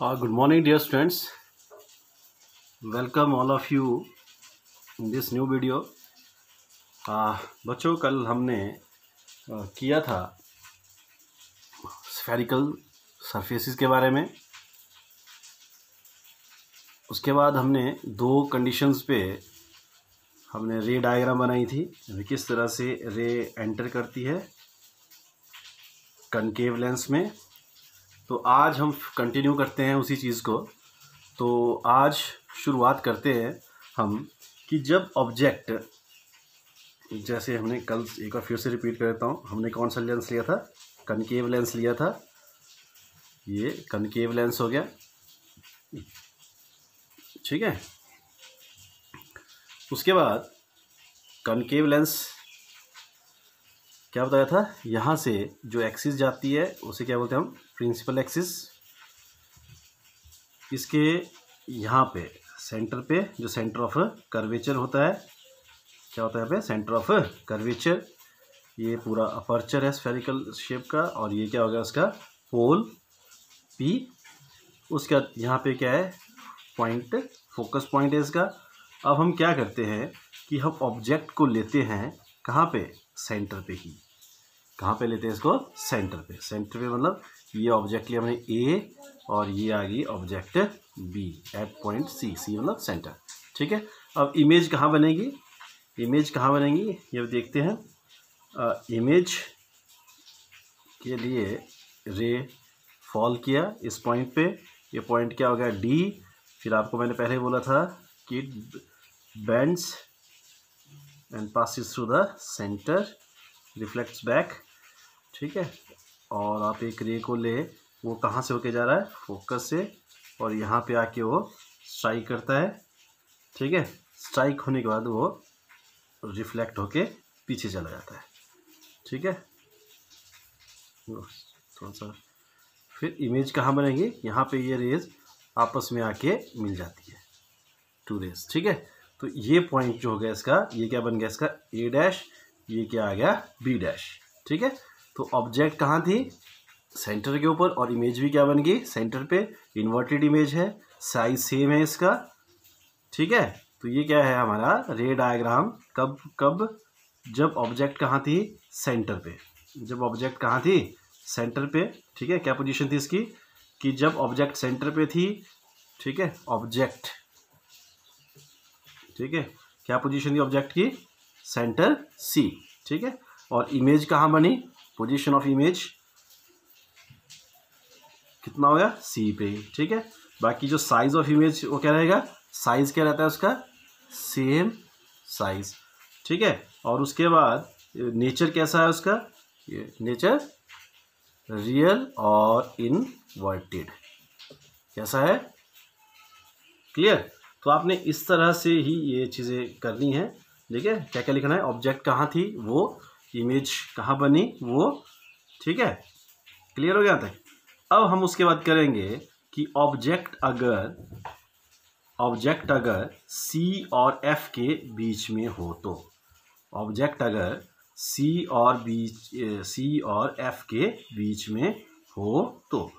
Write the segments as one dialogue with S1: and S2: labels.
S1: Good morning, dear students. Welcome all of you in this new video. बच्चों, कल हमने किया था स्फेरिकल सरफेसेस के बारे में। उसके बाद हमने दो कंडीशंस पे हमने रे डायग्राम बनाई थी, किस तरह से रे एंटर करती है कनकेव लेंस में। तो आज हम कंटिन्यू करते हैं उसी चीज़ को। तो आज शुरुआत करते हैं हम कि जब ऑब्जेक्ट, जैसे हमने कल एक बार फिर से रिपीट कर देता हूँ, हमने कौन सा लेंस लिया था? कनकेव लेंस लिया था। ये कनकेव लेंस हो गया, ठीक है। उसके बाद कनकेव लेंस क्या बताया था? यहाँ से जो एक्सिस जाती है उसे क्या बोलते हैं हम? Principal axis. इसके यहाँ पे सेंटर पे जो सेंटर ऑफ कर्वेचर होता है, क्या होता है यहाँ पे? Centre of curvature. ये पूरा अपर्चर है स्फेरिकल शेप का, और ये क्या होगा उसका? Pole P. उसका यहाँ पे क्या है? पॉइंट, फोकस पॉइंट है इसका। अब हम क्या करते हैं कि हम ऑब्जेक्ट को लेते हैं कहाँ पे? सेंटर पे ही। कहाँ पे लेते हैं इसको? सेंटर पे। सेंटर पे मतलब ये ऑब्जेक्ट लिया हमने ए, और ये आ गई object B at point C. C मतलब सेंटर, ठीक है। अब इमेज कहाँ बनेगी? इमेज कहाँ बनेगी ये देखते हैं। इमेज के लिए रे फॉल किया इस पॉइंट पे। ये पॉइंट क्या हो गया? डी। फिर आपको मैंने पहले बोला था कि bends and passes through the centre, reflects back, ठीक है। और आप एक रे को ले, वो कहाँ से होके जा रहा है? फोकस से, और यहाँ पे आके वो स्ट्राइक करता है, ठीक है। स्ट्राइक होने के बाद वो रिफ्लेक्ट होके पीछे चला जाता है, ठीक है। थोड़ा सा फिर इमेज कहाँ बनेगी? यहाँ पे ये रेज आपस में आके मिल जाती है, टू रेज, ठीक है। तो ये पॉइंट जो हो गया इसका, ये क्या बन गया इसका? ए डैश। ये क्या आ गया? बी डैश, ठीक है। तो ऑब्जेक्ट कहाँ थी? सेंटर के ऊपर, और इमेज भी क्या बन गई? सेंटर पे। इन्वर्टेड इमेज है, साइज सेम है इसका, ठीक है। तो ये क्या है हमारा रे डायग्राम? कब जब ऑब्जेक्ट कहाँ थी? सेंटर पे। जब ऑब्जेक्ट कहाँ थी? सेंटर पे, ठीक है। क्या पोजीशन थी इसकी? कि जब ऑब्जेक्ट सेंटर पे थी, ठीक है, ऑब्जेक्ट, ठीक है, क्या पोजीशन थी ऑब्जेक्ट की? सेंटर सी, ठीक है। और इमेज कहाँ बनी? पोजीशन ऑफ इमेज कितना हो गया? सी पे, ठीक है। बाकी जो साइज ऑफ इमेज वो क्या रहेगा? साइज क्या रहता है उसका? सेम साइज, ठीक है। और उसके बाद नेचर कैसा है उसका? ये नेचर रियल और इनवर्टेड, कैसा है? क्लियर? तो आपने इस तरह से ही ये चीज़ें करनी है, ठीक है। क्या क्या लिखना है? ऑब्जेक्ट कहाँ थी वो, इमेज कहाँ बनी वो, ठीक है। क्लियर हो गया तक? अब हम उसके बाद करेंगे कि ऑब्जेक्ट अगर सी और एफ के बीच में हो तो, ऑब्जेक्ट अगर सी और एफ के बीच में हो तो,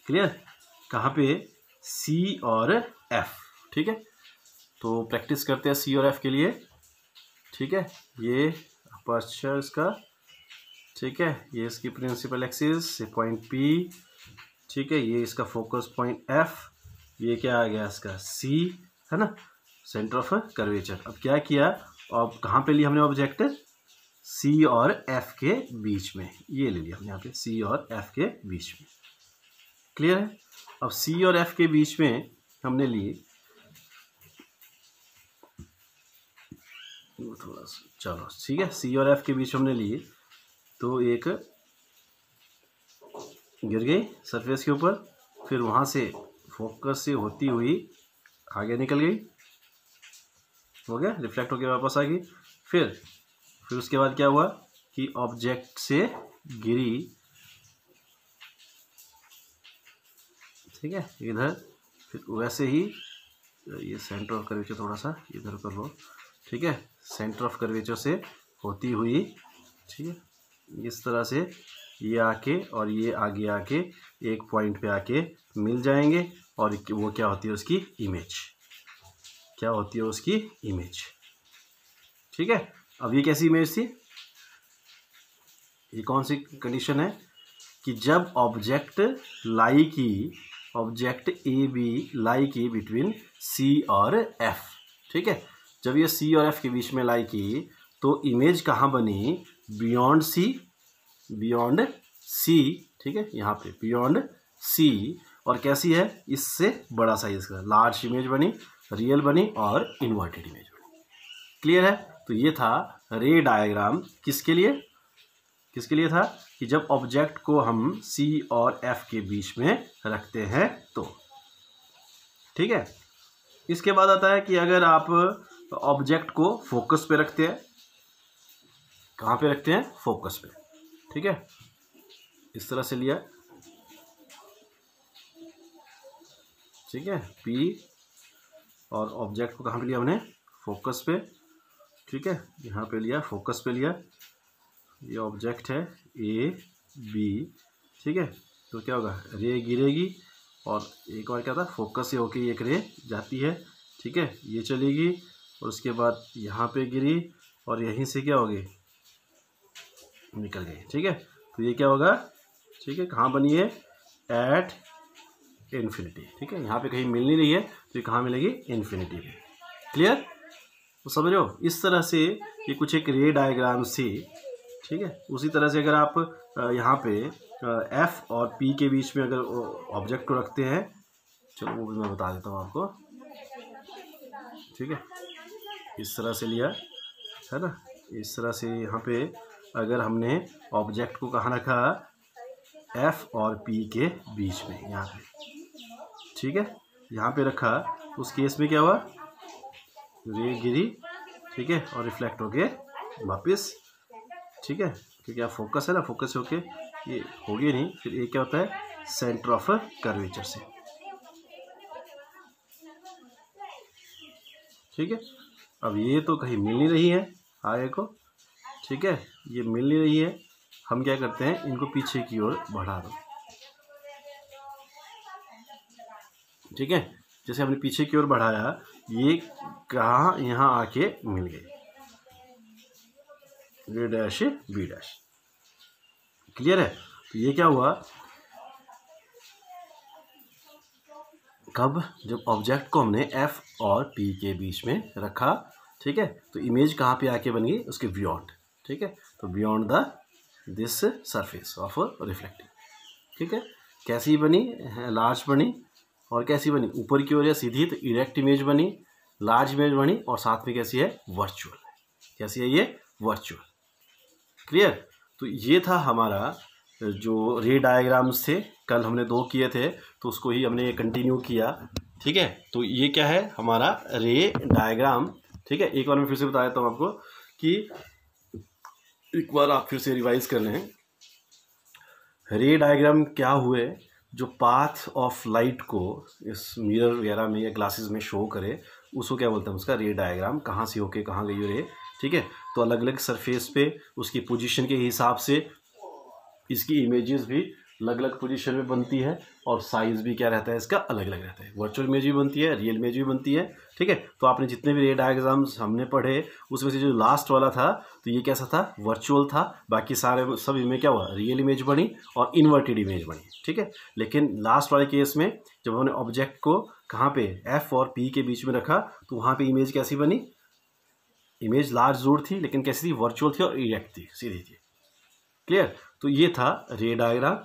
S1: क्लियर? कहाँ पे? सी और एफ, ठीक है। तो प्रैक्टिस करते हैं सी और एफ के लिए, ठीक है। ये अपर्चर इसका, ठीक है। ये इसकी प्रिंसिपल एक्सिस, ये पॉइंट पी, ठीक है। ये इसका फोकस पॉइंट एफ, ये क्या आ गया इसका? सी, है ना, सेंटर ऑफ कर्वेचर। अब क्या किया? अब कहाँ पे लिया हमने ऑब्जेक्ट? सी और एफ के बीच में, ये ले लिया हमने यहाँ पे, सी और एफ के बीच में। क्लियर है? अब सी और एफ के बीच में हमने लिए, थोड़ा सा, चलो ठीक है, सी और एफ के बीच हमने लिए, तो एक गिर गई सरफेस के ऊपर, फिर वहाँ से फोकस से होती हुई आगे निकल गई, हो गया, रिफ्लेक्ट होकर वापस आ गई। फिर उसके बाद क्या हुआ कि ऑब्जेक्ट से गिरी, ठीक है, इधर। फिर वैसे ही ये सेंटर ऑफ कर्वेचर थोड़ा सा इधर कर लो, ठीक है, सेंटर ऑफ कर्वेचर से होती हुई, ठीक है, इस तरह से ये आके और ये आगे आके एक पॉइंट पे आके मिल जाएंगे और वो क्या होती है उसकी इमेज, क्या होती है उसकी इमेज। ठीक है, अब ये कैसी इमेज थी, ये कौन सी कंडीशन है कि जब ऑब्जेक्ट लाई की, ऑब्जेक्ट ए बी लाई की बिटवीन सी और एफ। ठीक है, जब ये सी और एफ के बीच में लाई की तो इमेज कहाँ बनी, बियॉन्ड सी, बियॉन्ड सी। ठीक है, यहाँ पे बियॉन्ड सी, और कैसी है, इससे बड़ा साइज का लार्ज इमेज बनी, रियल बनी और इन्वर्टेड इमेज बनी। क्लियर है, तो ये था रे डायग्राम। किसके लिए, किसके लिए था कि जब ऑब्जेक्ट को हम सी और एफ के बीच में रखते हैं तो। ठीक है, इसके बाद आता है कि अगर आप ऑब्जेक्ट को फोकस पे रखते हैं, कहाँ पे रखते हैं, फोकस पे। ठीक है, इस तरह से लिया, ठीक है, पी और ऑब्जेक्ट को कहाँ पे लिया हमने, फोकस पे। ठीक है, यहाँ पे लिया, फोकस पे लिया, ये ऑब्जेक्ट है ए बी। ठीक है, तो क्या होगा, रे गिरेगी और एक बार क्या था, फोकस से होके एक रे जाती है। ठीक है, ये चलेगी और उसके बाद यहाँ पे गिरी और यहीं से क्या होगी, निकल गई। ठीक है, तो ये क्या होगा, ठीक है, कहाँ बनी है, एट इन्फिनिटी। ठीक है, यहाँ पे कहीं मिल नहीं रही है तो ये कहाँ मिलेगी, इन्फिनिटी पे। क्लियर, तो समझ रहे हो, इस तरह से ये कुछ एक रे डायग्राम से। ठीक है, उसी तरह से अगर आप यहाँ पे एफ और पी के बीच में अगर ऑब्जेक्ट को रखते हैं, चलो वो भी मैं बता देता हूँ आपको। ठीक है, इस तरह से लिया है ना, इस तरह से यहाँ पे अगर हमने ऑब्जेक्ट को कहाँ रखा, एफ और पी के बीच में, यहाँ पे। ठीक है, यहाँ पे रखा, उस केस में क्या हुआ, रे गिरी, ठीक है, और रिफ्लेक्ट होके वापस। ठीक है, क्योंकि आप फोकस है ना, फोकस से होके ये होगी नहीं, फिर ये क्या होता है, सेंटर ऑफ कर्वेचर से। ठीक है, अब ये तो कहीं मिल नहीं रही है आगे को। ठीक है, ये मिल नहीं रही है, हम क्या करते हैं, इनको पीछे की ओर बढ़ा दो। ठीक है, जैसे हमने पीछे की ओर बढ़ाया, ये कहाँ, यहाँ आके मिल गई, ए डैश बी डैश। क्लियर है, तो ये क्या हुआ, कब, जब ऑब्जेक्ट को हमने एफ और पी के बीच में रखा। ठीक है, तो इमेज कहाँ पे आके बन गई, उसके बियॉन्ड। ठीक है, तो beyond the this surface of reflecting. ठीक है, कैसी बनी, लार्ज बनी, और कैसी बनी, ऊपर की ओर या सीधी, तो इरेक्ट इमेज बनी, लार्ज इमेज बनी, और साथ में कैसी है, वर्चुअल। कैसी है ये, वर्चुअल। क्लियर, तो ये था हमारा जो रे डायग्राम्स थे, कल हमने 2 किए थे तो उसको ही हमने कंटिन्यू किया। ठीक है, तो ये क्या है, हमारा रे डायग्राम। ठीक है, एक बार मैं फिर से बता देता हूँ आपको कि एक बार आप फिर से रिवाइज कर लें। रे डायग्राम क्या हुए, जो पाथ ऑफ लाइट को इस मिरर वगैरह में या ग्लासेस में शो करे, उसको क्या बोलते हैं, उसका रे डायग्राम। कहाँ से होके कहाँ गई रे। ठीक है, तो अलग अलग सरफेस पे उसकी पोजीशन के हिसाब से इसकी इमेजेस भी अलग अलग पोजीशन में बनती है, और साइज भी क्या रहता है इसका, अलग अलग रहता है। वर्चुअल इमेज भी बनती है, रियल इमेज भी बनती है। ठीक है, तो आपने जितने भी रे डायग्राम्स हमने पढ़े, उसमें से जो लास्ट वाला था, तो ये कैसा था, वर्चुअल था। बाकी सारे सब इमेज क्या हुआ, रियल इमेज बनी और इन्वर्टेड इमेज बनी। ठीक है, लेकिन लास्ट वाले केस में जब हमने ऑब्जेक्ट को कहाँ पे, एफ और पी के बीच में रखा, तो वहाँ पे इमेज कैसी बनी, इमेज लार्ज जरूर थी लेकिन कैसी थी, वर्चुअल थी और इरेक्ट थी, सीधी थी। क्लियर, तो ये था रे डायग्राम।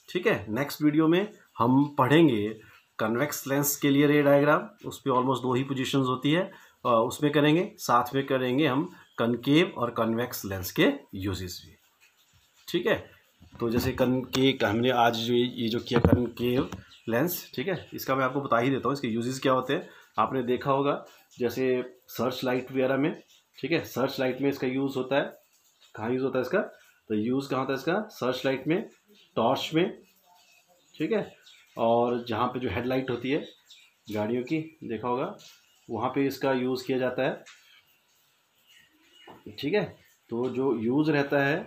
S1: ठीक है, नेक्स्ट वीडियो में हम पढ़ेंगे कन्वेक्स लेंस के लिए रे डायग्राम। उस पर ऑलमोस्ट 2 ही पोजीशंस होती है, उसमें करेंगे, साथ में करेंगे हम कनकेव और कन्वेक्स लेंस के यूजेस भी। ठीक है, तो जैसे कनकेव हमने आज जो ये जो किया कनकेव लेंस। ठीक है, इसका मैं आपको बता ही देता हूँ, इसके यूजेस क्या होते हैं। आपने देखा होगा जैसे सर्च लाइट वगैरह में। ठीक है, सर्च लाइट में इसका यूज़ होता है, कहाँ यूज़ होता है इसका, तो यूज़ कहाँ होता है इसका, सर्च लाइट में, टॉर्च में। ठीक है, और जहाँ पे जो हेडलाइट होती है गाड़ियों की, देखा होगा, वहाँ पे इसका यूज़ किया जाता है। ठीक है, तो जो यूज़ रहता है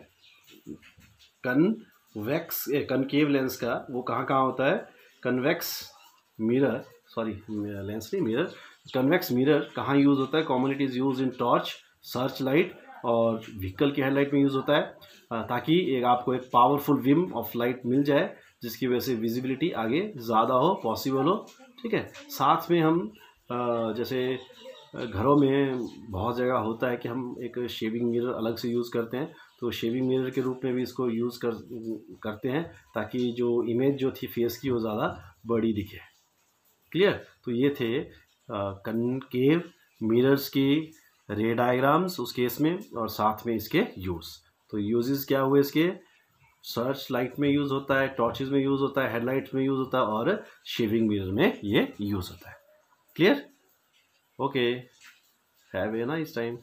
S1: वैक्स कनकेव लेंस का वो कहाँ कहाँ होता है, कन्वेक्स मिरर, सॉरी लेंस नहीं मिरर, कन्वेक्स मिरर कहाँ यूज़ होता है, commonly it is use in torch, search light और व्हीकल के हेडलाइट में यूज़ होता है, ताकि एक आपको एक पावरफुल विम ऑफ लाइट मिल जाए जिसकी वजह से विजिबिलिटी आगे ज़्यादा हो, पॉसिबल हो। ठीक है, साथ में हम जैसे घरों में बहुत जगह होता है कि हम एक शेविंग मिरर अलग से यूज़ करते हैं, तो शेविंग मिरर के रूप में भी इसको यूज़ करते हैं ताकि जो इमेज जो थी फेस की वो ज़्यादा बड़ी दिखे। क्लियर। तो ये थे कनकेव मिरर्स की रे डायग्राम्स उस केस में, और साथ में इसके यूज़। तो यूजेस क्या हुए इसके, सर्च लाइट में यूज़ होता है, टॉर्चेज में यूज़ होता है, हेडलाइट्स में यूज़ होता है और शेविंग मिरर में ये यूज़ होता है। Clear. Okay, have a nice time.